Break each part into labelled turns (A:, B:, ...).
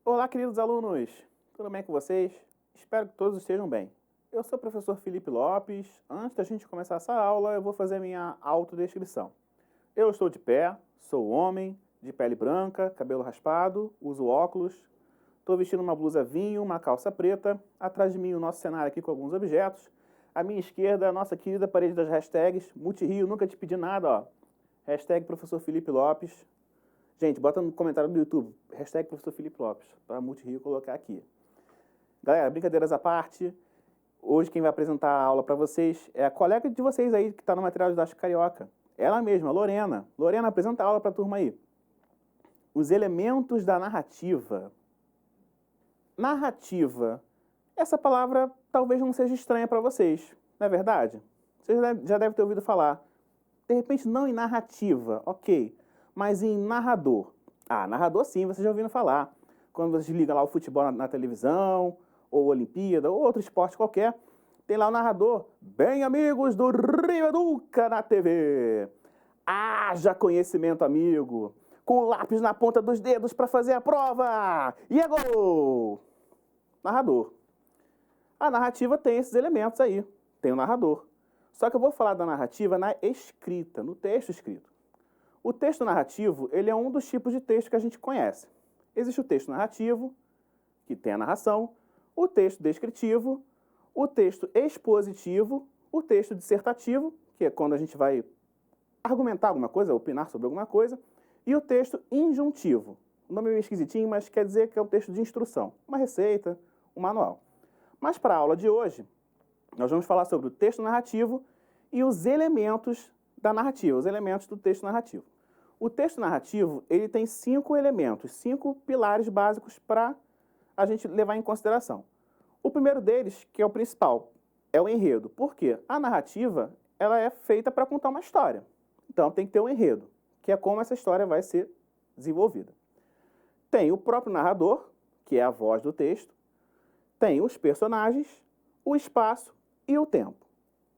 A: Olá, queridos alunos! Tudo bem com vocês? Espero que todos estejam bem. Eu sou o professor Felipe Lopes. Antes da gente começar essa aula, eu vou fazer minha autodescrição. Eu estou de pé, sou homem, de pele branca, cabelo raspado, uso óculos, estou vestindo uma blusa vinho, uma calça preta, atrás de mim o nosso cenário aqui com alguns objetos, à minha esquerda a nossa querida parede das hashtags, Multirio, nunca te pedi nada, ó. Hashtag professor Felipe Lopes. Gente, bota no comentário do YouTube, hashtag professor Felipe Lopes, para Multirio colocar aqui. Galera, brincadeiras à parte, hoje quem vai apresentar a aula para vocês é a colega de vocês aí, que está no material didático carioca. Ela mesma, Lorena. Lorena, apresenta a aula para a turma aí. Os elementos da narrativa. Narrativa. Essa palavra talvez não seja estranha para vocês, não é verdade? Vocês já devem ter ouvido falar. De repente, não em narrativa, ok. Mas em narrador. Ah, narrador sim, vocês já ouviram falar. Quando vocês ligam lá o futebol na televisão, ou Olimpíada, ou outro esporte qualquer, tem lá o narrador. Bem, amigos do Rio Educa na TV. Haja conhecimento, amigo. Com o lápis na ponta dos dedos para fazer a prova. E é gol! Narrador. A narrativa tem esses elementos aí. Tem o narrador. Só que eu vou falar da narrativa na escrita, no texto escrito. O texto narrativo, ele é um dos tipos de texto que a gente conhece. Existe o texto narrativo, que tem a narração, o texto descritivo, o texto expositivo, o texto dissertativo, que é quando a gente vai argumentar alguma coisa, opinar sobre alguma coisa, e o texto injuntivo. O nome é meio esquisitinho, mas quer dizer que é um texto de instrução, uma receita, um manual. Mas para a aula de hoje, nós vamos falar sobre o texto narrativo e os elementos da narrativa, os elementos do texto narrativo. O texto narrativo, ele tem 5 elementos, 5 pilares básicos para a gente levar em consideração. O primeiro deles, que é o principal, é o enredo. Por quê? A narrativa, ela é feita para contar uma história. Então, tem que ter um enredo, que é como essa história vai ser desenvolvida. Tem o próprio narrador, que é a voz do texto. Tem os personagens, o espaço e o tempo.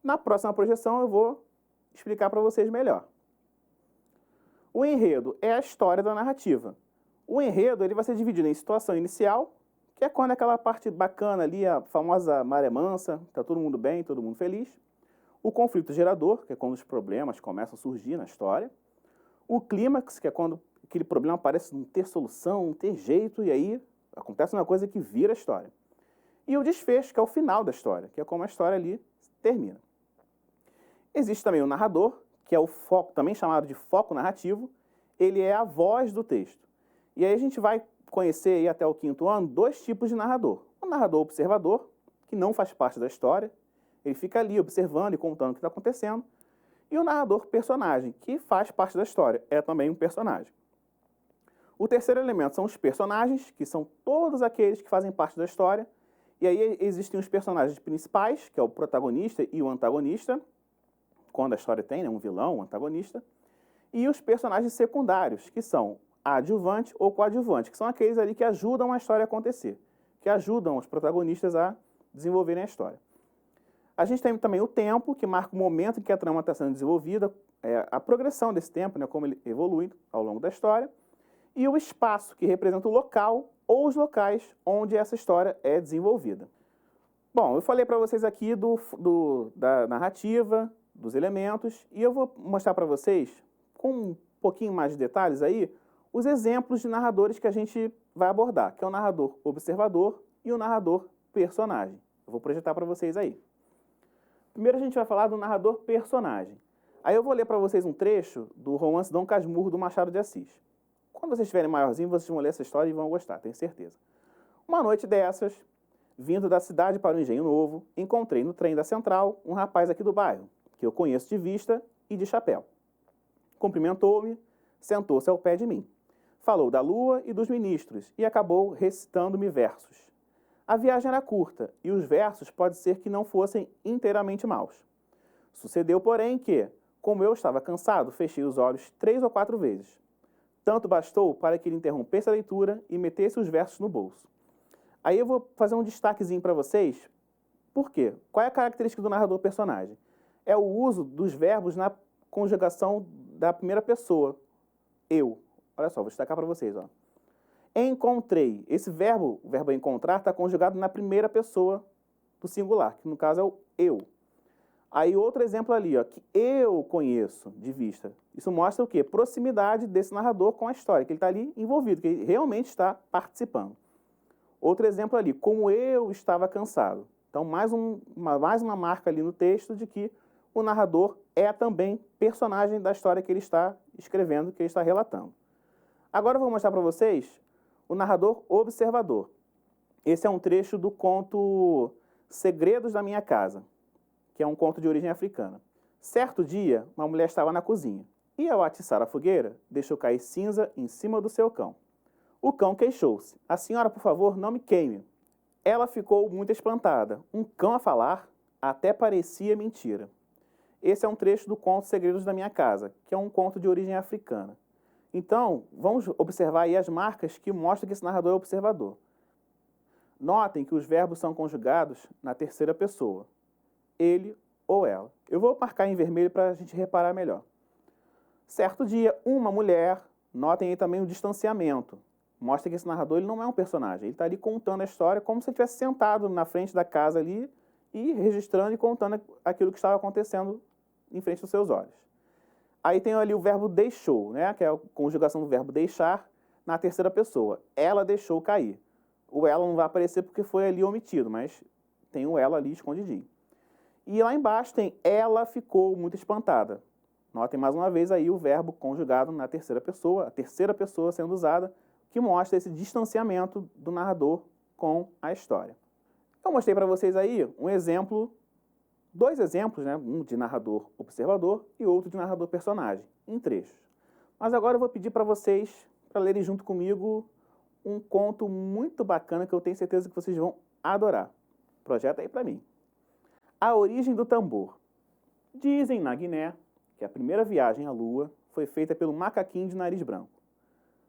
A: Na próxima projeção, eu vou explicar para vocês melhor. O enredo é a história da narrativa. O enredo ele vai ser dividido em situação inicial, que é quando aquela parte bacana ali, a famosa maré mansa, está todo mundo bem, todo mundo feliz. O conflito gerador, que é quando os problemas começam a surgir na história. O clímax, que é quando aquele problema parece não ter solução, não ter jeito, e aí acontece uma coisa que vira a história. E o desfecho, que é o final da história, que é como a história ali termina. Existe também o narrador, que é o foco, também chamado de foco narrativo, ele é a voz do texto. E aí a gente vai conhecer aí até o 5º ano 2 tipos de narrador. O narrador observador, que não faz parte da história, ele fica ali observando e contando o que está acontecendo. E o narrador personagem, que faz parte da história, é também um personagem. O terceiro elemento são os personagens, que são todos aqueles que fazem parte da história. E aí existem os personagens principais, que é o protagonista e o antagonista, quando a história tem, né, um vilão, um antagonista, e os personagens secundários, que são adjuvante ou coadjuvante, que são aqueles ali que ajudam a história a acontecer, que ajudam os protagonistas a desenvolverem a história. A gente tem também o tempo, que marca o momento em que a trama está sendo desenvolvida, a progressão desse tempo, né, como ele evolui ao longo da história, e o espaço, que representa o local ou os locais onde essa história é desenvolvida. Bom, eu falei para vocês aqui da narrativa, dos elementos, e eu vou mostrar para vocês, com um pouquinho mais de detalhes aí, os exemplos de narradores que a gente vai abordar, que é o narrador observador e o narrador personagem. Eu vou projetar para vocês aí. Primeiro a gente vai falar do narrador personagem. Aí eu vou ler para vocês um trecho do romance Dom Casmurro, do Machado de Assis. Quando vocês estiverem maiorzinhos, vocês vão ler essa história e vão gostar, tenho certeza. Uma noite dessas, vindo da cidade para o Engenho Novo, encontrei no trem da Central um rapaz aqui do bairro, que eu conheço de vista e de chapéu. Cumprimentou-me, sentou-se ao pé de mim. Falou da lua e dos ministros e acabou recitando-me versos. A viagem era curta e os versos pode ser que não fossem inteiramente maus. Sucedeu, porém, que, como eu estava cansado, fechei os olhos 3 ou 4 vezes. Tanto bastou para que ele interrompesse a leitura e metesse os versos no bolso. Aí eu vou fazer um destaquezinho para vocês. Por quê? Qual é a característica do narrador personagem? É o uso dos verbos na conjugação da primeira pessoa. Eu. Olha só, vou destacar para vocês. Ó. Encontrei. Esse verbo, o verbo encontrar, está conjugado na primeira pessoa do singular, que no caso é o eu. Aí outro exemplo ali, ó, que eu conheço de vista. Isso mostra o quê? Proximidade desse narrador com a história, que ele está ali envolvido, que ele realmente está participando. Outro exemplo ali, como eu estava cansado. Então, mais uma marca ali no texto de que o narrador é também personagem da história que ele está escrevendo, que ele está relatando. Agora eu vou mostrar para vocês o narrador observador. Esse é um trecho do conto Segredos da Minha Casa, que é um conto de origem africana. Certo dia, uma mulher estava na cozinha e, ao atiçar a fogueira, deixou cair cinza em cima do seu cão. O cão queixou-se. A senhora, por favor, não me queime. Ela ficou muito espantada. Um cão a falar até parecia mentira. Esse é um trecho do conto Segredos da Minha Casa, que é um conto de origem africana. Então, vamos observar aí as marcas que mostram que esse narrador é observador. Notem que os verbos são conjugados na terceira pessoa. Ele ou ela. Eu vou marcar em vermelho para a gente reparar melhor. Certo dia, uma mulher, notem aí também o distanciamento. Mostra que esse narrador ele não é um personagem, ele está ali contando a história como se ele estivesse sentado na frente da casa ali e registrando e contando aquilo que estava acontecendo em frente aos seus olhos. Aí tem ali o verbo deixou, né, que é a conjugação do verbo deixar na terceira pessoa. Ela deixou cair. O ela não vai aparecer porque foi ali omitido, mas tem o ela ali escondidinho. E lá embaixo tem ela ficou muito espantada. Notem mais uma vez aí o verbo conjugado na terceira pessoa, a terceira pessoa sendo usada, que mostra esse distanciamento do narrador com a história. Eu mostrei para vocês aí um exemplo, dois exemplos, né? Um de narrador observador e outro de narrador personagem, em trechos. Mas agora eu vou pedir para vocês, para lerem junto comigo, um conto muito bacana que eu tenho certeza que vocês vão adorar. Projeta aí para mim. A origem do tambor. Dizem na Guiné que a primeira viagem à Lua foi feita pelo macaquinho de nariz branco.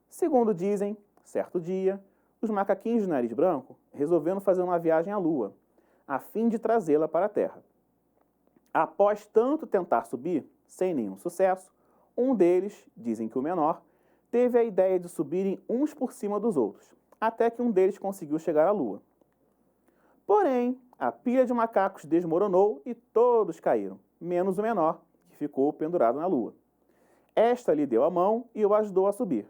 A: Segundo dizem, certo dia, os macaquinhos de nariz branco resolveram fazer uma viagem à Lua, a fim de trazê-la para a Terra. Após tanto tentar subir, sem nenhum sucesso, um deles, dizem que o menor, teve a ideia de subirem uns por cima dos outros, até que um deles conseguiu chegar à Lua. Porém, a pilha de macacos desmoronou e todos caíram, menos o menor, que ficou pendurado na Lua. Esta lhe deu a mão e o ajudou a subir.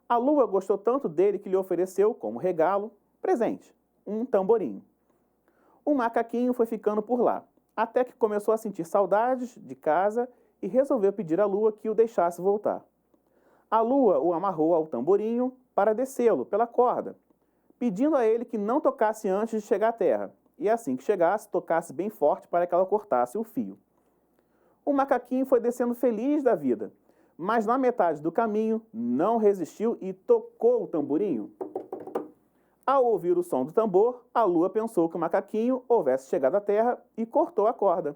A: A Lua gostou tanto dele que lhe ofereceu, como regalo, presente, um tamborim. O macaquinho foi ficando por lá, até que começou a sentir saudades de casa e resolveu pedir à Lua que o deixasse voltar. A Lua o amarrou ao tamborinho para descê-lo pela corda, pedindo a ele que não tocasse antes de chegar à terra, e assim que chegasse, tocasse bem forte para que ela cortasse o fio. O macaquinho foi descendo feliz da vida, mas na metade do caminho não resistiu e tocou o tamborinho. Ao ouvir o som do tambor, a Lua pensou que o macaquinho houvesse chegado à terra e cortou a corda.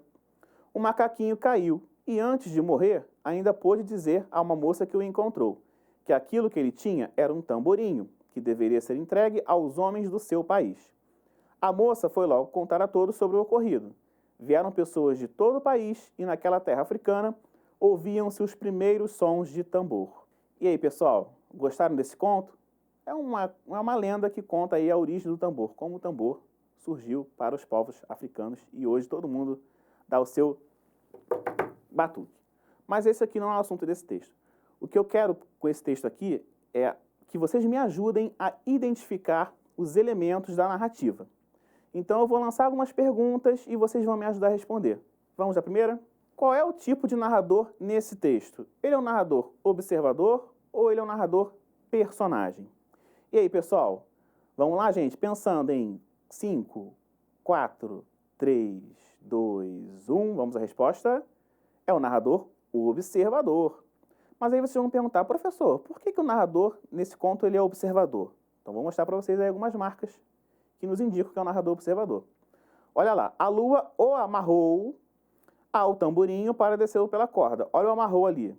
A: O macaquinho caiu e, antes de morrer, ainda pôde dizer a uma moça que o encontrou que aquilo que ele tinha era um tamborinho, que deveria ser entregue aos homens do seu país. A moça foi logo contar a todos sobre o ocorrido. Vieram pessoas de todo o país e naquela terra africana ouviam-se os primeiros sons de tambor. E aí, pessoal, gostaram desse conto? É uma lenda que conta aí a origem do tambor, como o tambor surgiu para os povos africanos e hoje todo mundo dá o seu batuque. Mas esse aqui não é o assunto desse texto. O que eu quero com esse texto aqui é que vocês me ajudem a identificar os elementos da narrativa. Então eu vou lançar algumas perguntas e vocês vão me ajudar a responder. Vamos à primeira? Qual é o tipo de narrador nesse texto? Ele é um narrador observador ou ele é um narrador personagem? E aí, pessoal? Vamos lá, gente? Pensando em 5, 4, 3, 2, 1. Vamos à resposta? É o narrador observador. Mas aí vocês vão perguntar, professor, por que o narrador, nesse conto, ele é observador? Então vou mostrar para vocês aí algumas marcas que nos indicam que é um narrador observador. Olha lá, a Lua o amarrou ao tamborinho para descê-lo pela corda. Olha o amarrou ali,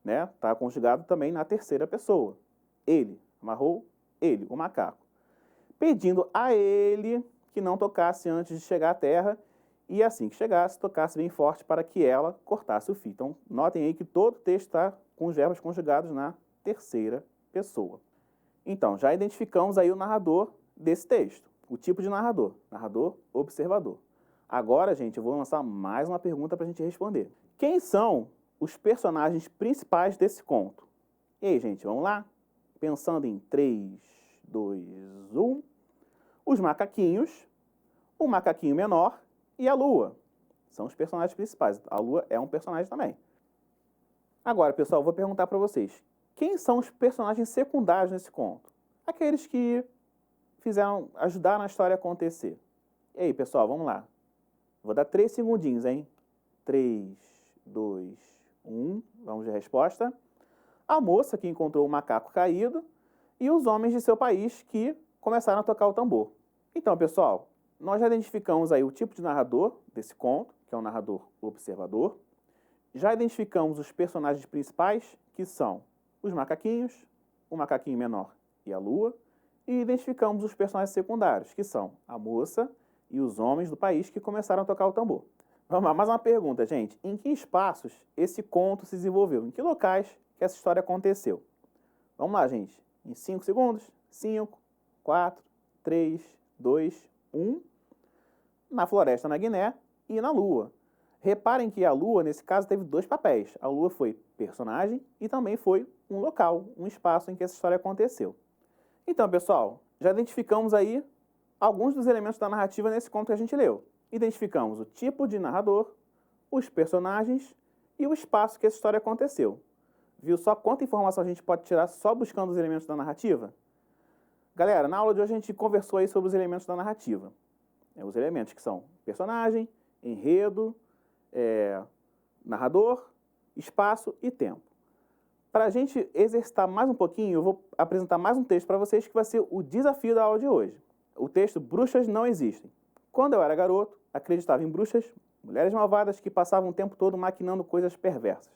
A: né? Está conjugado também na terceira pessoa. Ele, amarrou ele, o macaco. Pedindo a ele que não tocasse antes de chegar à terra e assim que chegasse, tocasse bem forte para que ela cortasse o fio. Então, notem aí que todo o texto está com os verbos conjugados na terceira pessoa. Então, já identificamos aí o narrador desse texto, o tipo de narrador, narrador observador. Agora, gente, eu vou lançar mais uma pergunta para a gente responder. Quem são os personagens principais desse conto? E aí, gente, vamos lá? Pensando em 3, 2, 1. Os macaquinhos, o macaquinho menor e a lua. São os personagens principais. A lua é um personagem também. Agora, pessoal, eu vou perguntar para vocês. Quem são os personagens secundários nesse conto? Aqueles que ajudaram a história a acontecer. E aí, pessoal, vamos lá. Vou dar 3 segundinhos, hein? 3, 2, 1. Vamos de resposta. A moça que encontrou o macaco caído e os homens de seu país que começaram a tocar o tambor. Então, pessoal, nós já identificamos aí o tipo de narrador desse conto, que é o narrador observador. Já identificamos os personagens principais, que são os macaquinhos, o macaquinho menor e a lua. E identificamos os personagens secundários, que são a moça e os homens do país que começaram a tocar o tambor. Vamos lá, mais uma pergunta, gente. Em que espaços esse conto se desenvolveu? Em que locais que essa história aconteceu? Vamos lá, gente. Em 5 segundos. 5, 4, 3, 2, 1. Na floresta na Guiné e na Lua. Reparem que a Lua, nesse caso, teve 2 papéis. A Lua foi personagem e também foi um local, um espaço em que essa história aconteceu. Então, pessoal, já identificamos aí alguns dos elementos da narrativa nesse conto que a gente leu. Identificamos o tipo de narrador, os personagens e o espaço que essa história aconteceu. Viu só quanta informação a gente pode tirar só buscando os elementos da narrativa? Galera, na aula de hoje a gente conversou aí sobre os elementos da narrativa. Os elementos que são personagem, enredo, narrador, espaço e tempo. Para a gente exercitar mais um pouquinho, eu vou apresentar mais um texto para vocês que vai ser o desafio da aula de hoje. O texto Bruxas Não Existem. Quando eu era garoto, acreditava em bruxas, mulheres malvadas que passavam o tempo todo maquinando coisas perversas.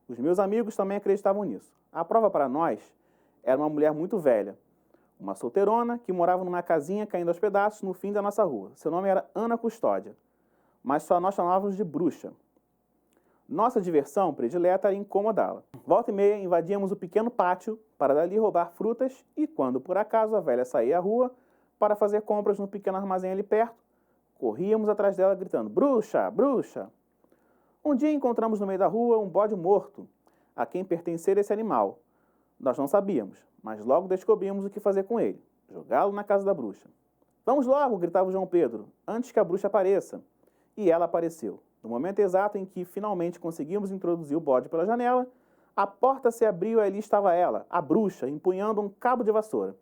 A: Os meus amigos também acreditavam nisso. A prova para nós era uma mulher muito velha, uma solteirona que morava numa casinha caindo aos pedaços no fim da nossa rua. Seu nome era Ana Custódia, mas só nós chamávamos de bruxa. Nossa diversão predileta era incomodá-la. Volta e meia, invadíamos o pequeno pátio para dali roubar frutas e, quando por acaso a velha saía à rua para fazer compras no pequeno armazém ali perto, corríamos atrás dela gritando, bruxa, bruxa! Um dia encontramos no meio da rua um bode morto, a quem pertencera esse animal. Nós não sabíamos, mas logo descobrimos o que fazer com ele, jogá-lo na casa da bruxa. Vamos logo, gritava o João Pedro, antes que a bruxa apareça. E ela apareceu. No momento exato em que finalmente conseguimos introduzir o bode pela janela, a porta se abriu e ali estava ela, a bruxa, empunhando um cabo de vassoura.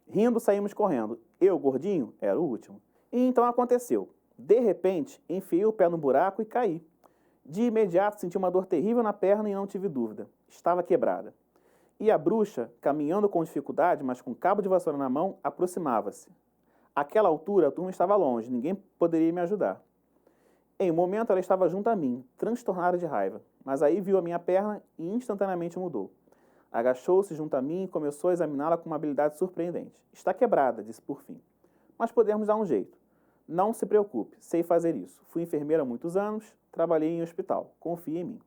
A: Rindo, saímos correndo. Eu, gordinho, era o último. E então aconteceu. De repente, enfiei o pé no buraco e caí. De imediato senti uma dor terrível na perna e não tive dúvida. Estava quebrada. E a bruxa, caminhando com dificuldade, mas com um cabo de vassoura na mão, aproximava-se. Àquela altura, a turma estava longe, ninguém poderia me ajudar. Em um momento, ela estava junto a mim, transtornada de raiva, mas aí viu a minha perna e instantaneamente mudou. Agachou-se junto a mim e começou a examiná-la com uma habilidade surpreendente. Está quebrada, disse por fim. Mas podemos dar um jeito. Não se preocupe, sei fazer isso. Fui enfermeira há muitos anos, trabalhei em hospital. Confie em mim.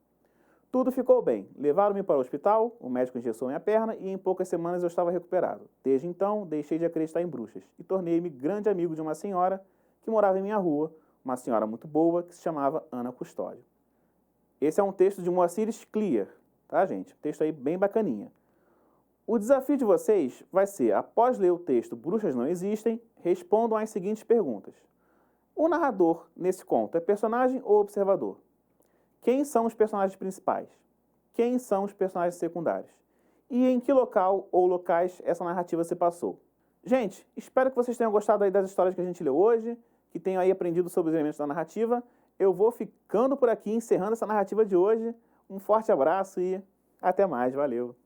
A: Tudo ficou bem. Levaram-me para o hospital, o médico engessou minha perna e em poucas semanas eu estava recuperado. Desde então, deixei de acreditar em bruxas e tornei-me grande amigo de uma senhora que morava em minha rua, uma senhora muito boa que se chamava Ana Custódio. Esse é um texto de Moacir Scliar, tá, gente? Um texto aí bem bacaninha. O desafio de vocês vai ser, após ler o texto Bruxas Não Existem, respondam às seguintes perguntas. O narrador, nesse conto, é personagem ou observador? Quem são os personagens principais? Quem são os personagens secundários? E em que local ou locais essa narrativa se passou? Gente, espero que vocês tenham gostado aí das histórias que a gente leu hoje, que tenham aí aprendido sobre os elementos da narrativa. Eu vou ficando por aqui, encerrando essa narrativa de hoje. Um forte abraço e até mais. Valeu!